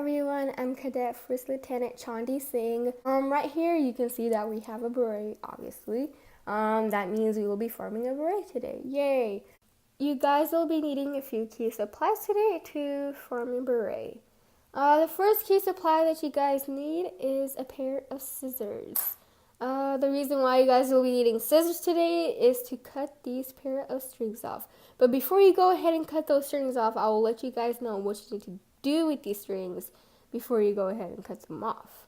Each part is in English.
everyone, I'm Cadet First Lieutenant Chandi Singh. Right here you can see that we have a beret, obviously. That means we will be forming a beret today. Yay! You guys will be needing a few key supplies today to form a beret. The first key supply that you guys need is a pair of scissors. The reason why you guys will be needing scissors today is to cut these pair of strings off. But before you go ahead and cut those strings off, I will let you guys know what you need to do with these strings before you go ahead and cut them off.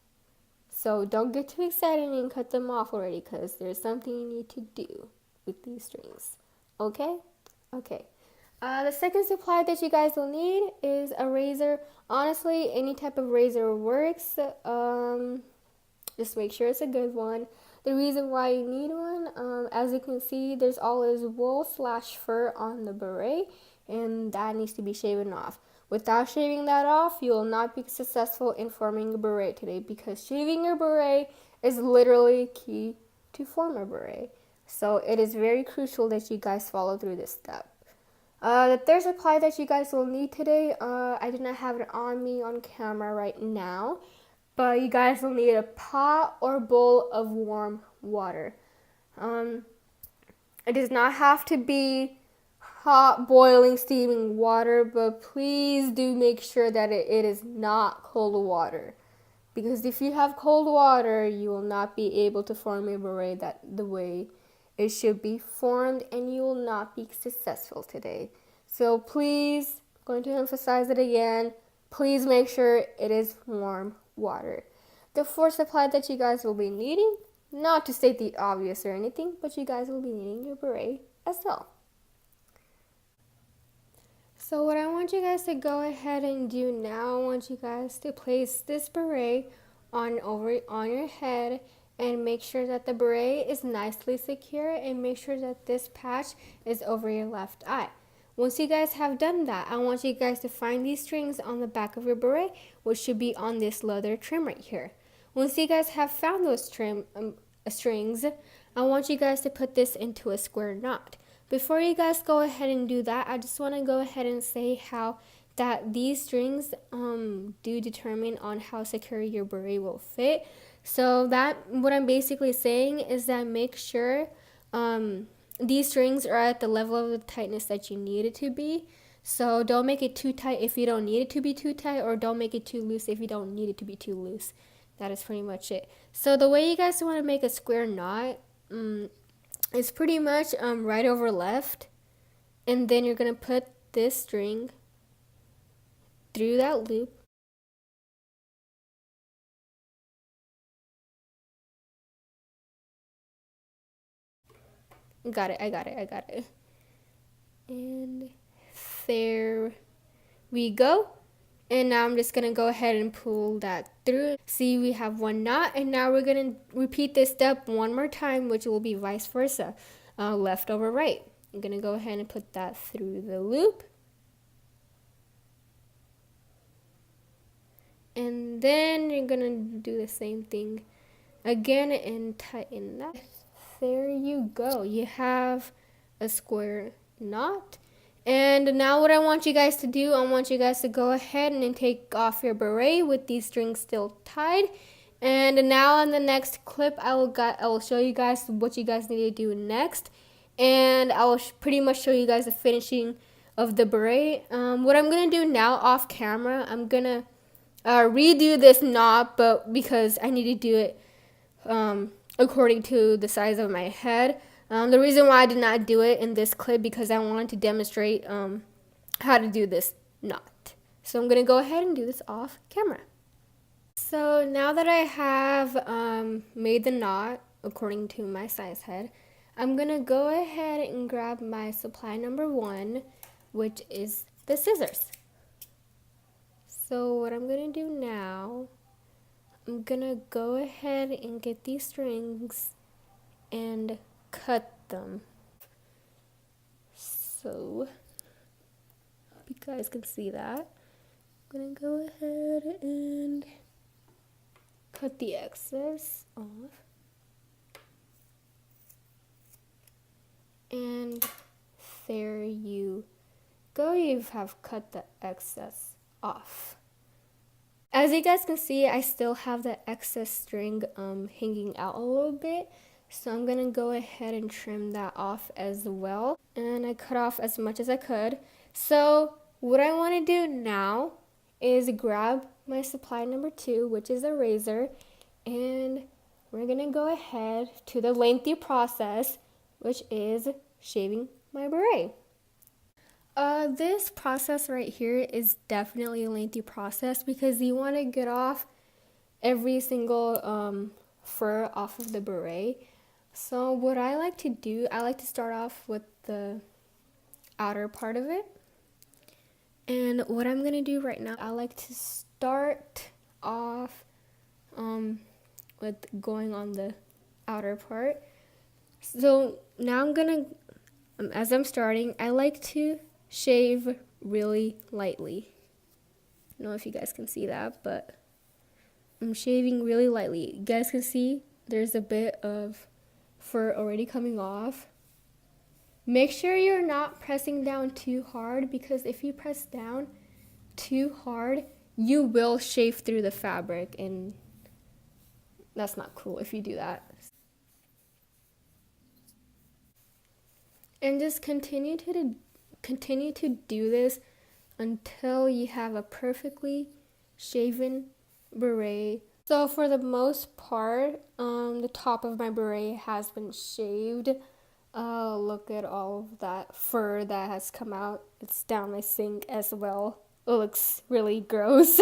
So don't get too excited and cut them off already, because there's something you need to do with these strings. Okay? Okay. The second supply that you guys will need is a razor. Honestly, any type of razor works. Just make sure it's a good one. The reason why you need one, as you can see, there's always wool/fur on the beret, and that needs to be shaven off. Without shaving that off, you will not be successful in forming a beret today, because shaving your beret is literally key to form a beret. So it is very crucial that you guys follow through this step. The third supply that you guys will need today, I do not have it on me on camera right now, but you guys will need a pot or bowl of warm water. It does not have to be hot, boiling, steaming water, but please do make sure that it is not cold water. Because if you have cold water, you will not be able to form a beret the way it should be formed, and you will not be successful today. So please, I'm going to emphasize it again, please make sure it is warm water. The fourth supply that you guys will be needing, not to state the obvious or anything, but you guys will be needing your beret as well. So what I want you guys to go ahead and do now, I want you guys to place this beret on your head, and make sure that the beret is nicely secure, and make sure that this patch is over your left eye. Once you guys have done that, I want you guys to find these strings on the back of your beret, which should be on this leather trim right here. Once you guys have found those strings, I want you guys to put this into a square knot. Before you guys go ahead and do that, I just want to go ahead and say how that these strings do determine on how secure your beret will fit. So that what I'm basically saying is that make sure these strings are at the level of the tightness that you need it to be. So don't make it too tight if you don't need it to be too tight, or don't make it too loose if you don't need it to be too loose. That is pretty much it. So the way you guys want to make a square knot, it's pretty much right over left, and then you're going to put this string through that loop. I got it. And there we go. And now I'm just going to go ahead and pull that through. See, we have one knot, and now we're going to repeat this step one more time, which will be vice versa, left over right. I'm going to go ahead and put that through the loop. And then you're going to do the same thing again and tighten that. There you go. You have a square knot. And now what I want you guys to do, I want you guys to go ahead and take off your beret with these strings still tied. And now in the next clip, I will show you guys what you guys need to do next. And I will pretty much show you guys the finishing of the beret. What I'm going to do now off camera, I'm going to redo this knot, but because I need to do it according to the size of my head. The reason why I did not do it in this clip, because I wanted to demonstrate how to do this knot. So I'm going to go ahead and do this off camera. So now that I have made the knot according to my size head, I'm going to go ahead and grab my supply number 1, which is the scissors. So what I'm going to do now, I'm going to go ahead and get these strings and cut them. So, hope you guys can see that. I'm going to go ahead and cut the excess off. And there you go. You have cut the excess off. As you guys can see, I still have the excess string hanging out a little bit. So I'm going to go ahead and trim that off as well. And I cut off as much as I could. So what I want to do now is grab my supply number 2, which is a razor. And we're going to go ahead to the lengthy process, which is shaving my beret. This process right here is definitely a lengthy process because you want to get off every single fur off of the beret. So what I like to do, I like to start off with the outer part of it. And what I'm going to do right now, I like to start off with going on the outer part. So now I'm going to, as I'm starting, I like to shave really lightly. I don't know if you guys can see that, but I'm shaving really lightly. You guys can see there's a bit of fur already coming off. Make sure you're not pressing down too hard, because if you press down too hard, you will shave through the fabric, and that's not cool if you do that. And just continue to do this until you have a perfectly shaven beret. So for the most part, the top of my beret has been shaved. Look at all of that fur that has come out. It's down my sink as well. It looks really gross.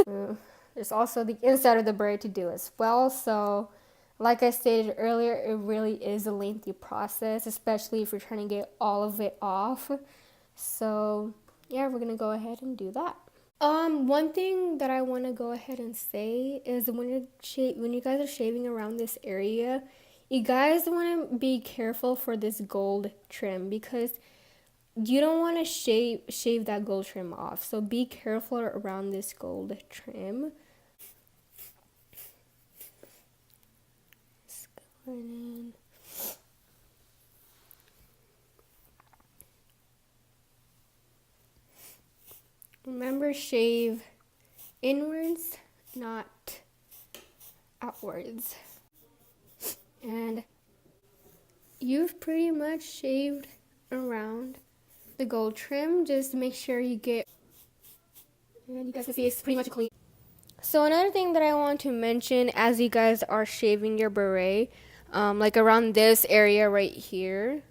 There's also the inside of the beret to do as well. So like I stated earlier, it really is a lengthy process, especially if you're trying to get all of it off. So yeah, we're gonna go ahead and do that. One thing that I want to go ahead and say is when you guys are shaving around this area, you guys want to be careful for this gold trim, because you don't want to shave that gold trim off. So be careful around this gold trim. Just going in. Remember, shave inwards, not outwards. And you've pretty much shaved around the gold trim. Just make sure you get, and you guys can see it's pretty much clean. So another thing that I want to mention as you guys are shaving your beret, like around this area right here,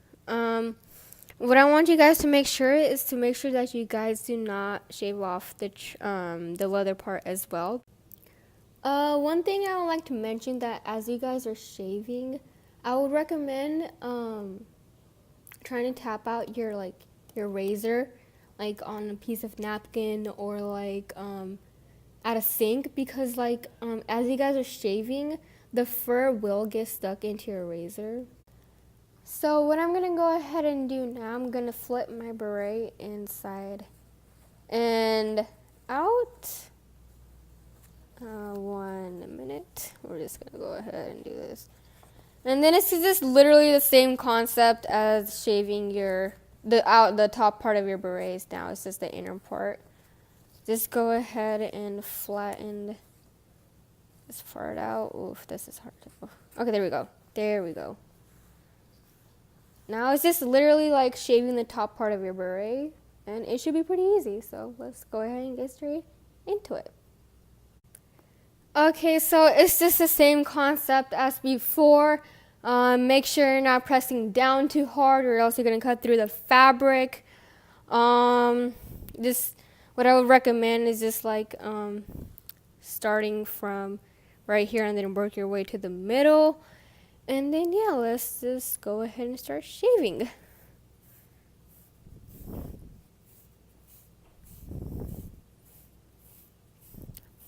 what I want you guys to make sure is to make sure that you guys do not shave off the leather part as well. One thing I would like to mention, that as you guys are shaving, I would recommend trying to tap out your razor like on a piece of napkin or like at a sink, because as you guys are shaving, the fur will get stuck into your razor. So what I'm going to go ahead and do now, I'm going to flip my beret inside and out. 1 minute. We're just going to go ahead and do this. And then it's just literally the same concept as shaving the top part of your berets. Now it's just the inner part. Just go ahead and flatten this part out. Oof, this is hard to... Okay, there we go. There we go. Now it's just literally like shaving the top part of your beret, and it should be pretty easy. So let's go ahead and get straight into it. Okay, so it's just the same concept as before. Make sure you're not pressing down too hard, or else you're going to cut through the fabric. Just what I would recommend is just starting from right here and then work your way to the middle. And then, yeah, let's just go ahead and start shaving.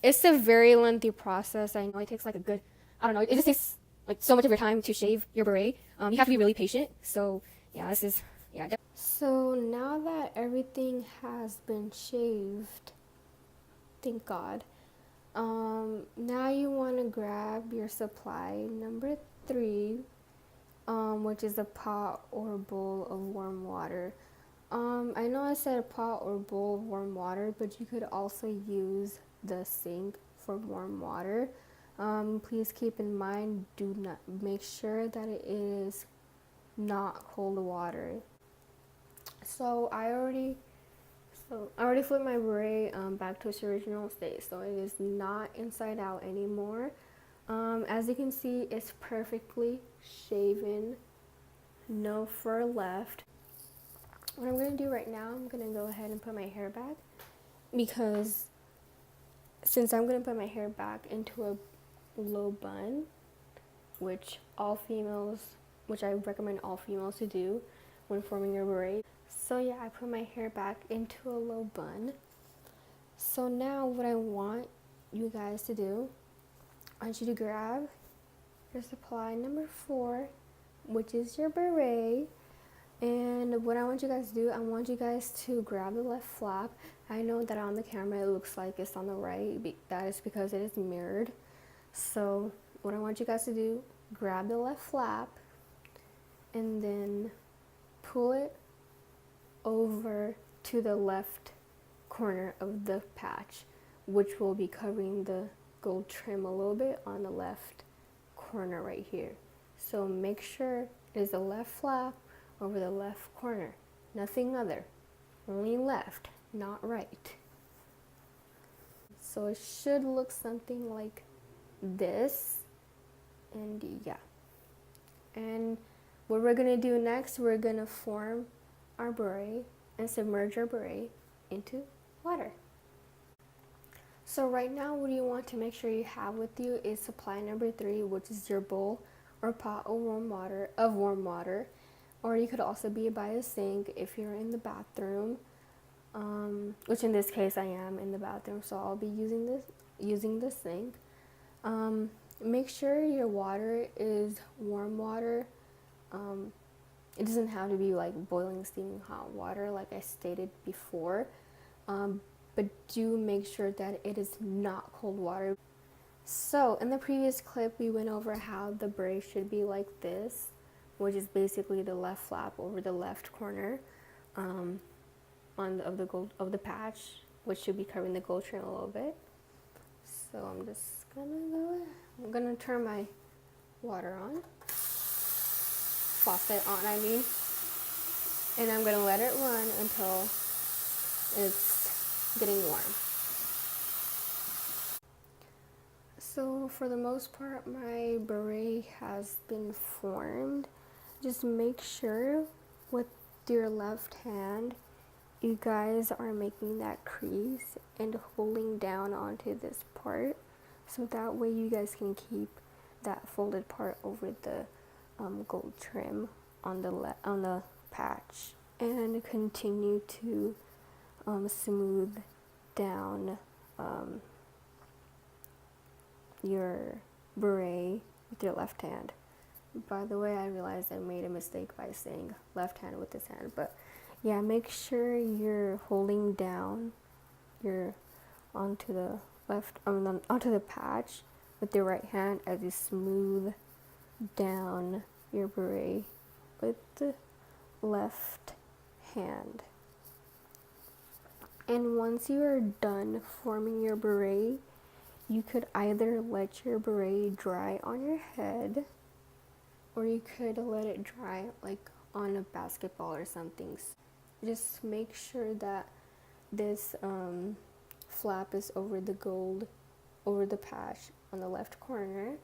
It's a very lengthy process. I know it takes it just takes so much of your time to shave your beret. You have to be really patient. So, yeah, So now that everything has been shaved, thank God, now you want to grab your supply number 3, which is a pot or bowl of warm water. I know I said a pot or bowl of warm water, but you could also use the sink for warm water. Please keep in mind, do not make sure that it is not cold water. So I already flipped my beret back to its original state, so it is not inside out anymore. As you can see, it's perfectly shaven, no fur left. What I'm gonna do right now, I'm gonna go ahead and put my hair back, because since I'm gonna put my hair back into a low bun, which I recommend all females to do when forming your beret. So yeah, I put my hair back into a low bun. So now what I want you guys to do, I want you to grab your supply number 4, which is your beret. And what I want you guys to do, I want you guys to grab the left flap. I know that on the camera it looks like it's on the right. That is because it is mirrored. So what I want you guys to do, grab the left flap and then pull it over to the left corner of the patch, which will be covering the gold trim a little bit on the left corner right here. So make sure it is the left flap over the left corner, nothing other, only left, not right. So it should look something like this. And yeah, and what we're gonna do next, we're gonna form our beret and submerge our beret into water. So right now, what you want to make sure you have with you is supply number 3, which is your bowl or pot of warm water, or you could also be by a sink if you're in the bathroom, which in this case I am in the bathroom, so I'll be using the sink. Make sure your water is warm water. It doesn't have to be like boiling, steaming hot water like I stated before, but do make sure that it is not cold water. So in the previous clip, we went over how the beret should be like this, which is basically the left flap over the left corner of the patch, which should be covering the gold trim a little bit. So I'm gonna turn my water on, faucet on I mean, and I'm gonna let it run until it's getting warm. So for the most part, my beret has been formed. Just make sure with your left hand, you guys are making that crease and holding down onto this part, so that way you guys can keep that folded part over the gold trim on the patch, and continue to smooth down your beret with your left hand. By the way, I realized I made a mistake by saying left hand with this hand, but yeah, make sure you're holding down onto the patch with your right hand as you smooth down your beret with the left hand. And once you are done forming your beret, you could either let your beret dry on your head, or you could let it dry like on a basketball or something. Just make sure that this flap is over the patch on the left corner.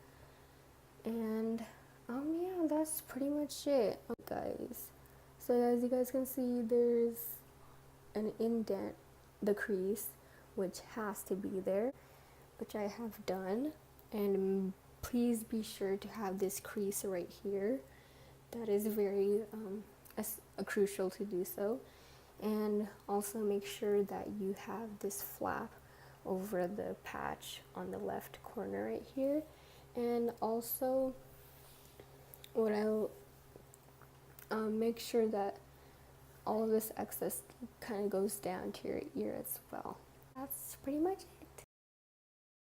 And yeah, that's pretty much it, guys. So as you guys can see, there's an indent, the crease, which has to be there, which I have done. And please be sure to have this crease right here. That is very crucial to do so. And also make sure that you have this flap over the patch on the left corner right here. And also what I'll make sure that all of this excess kind of goes down to your ear as well. That's pretty much it.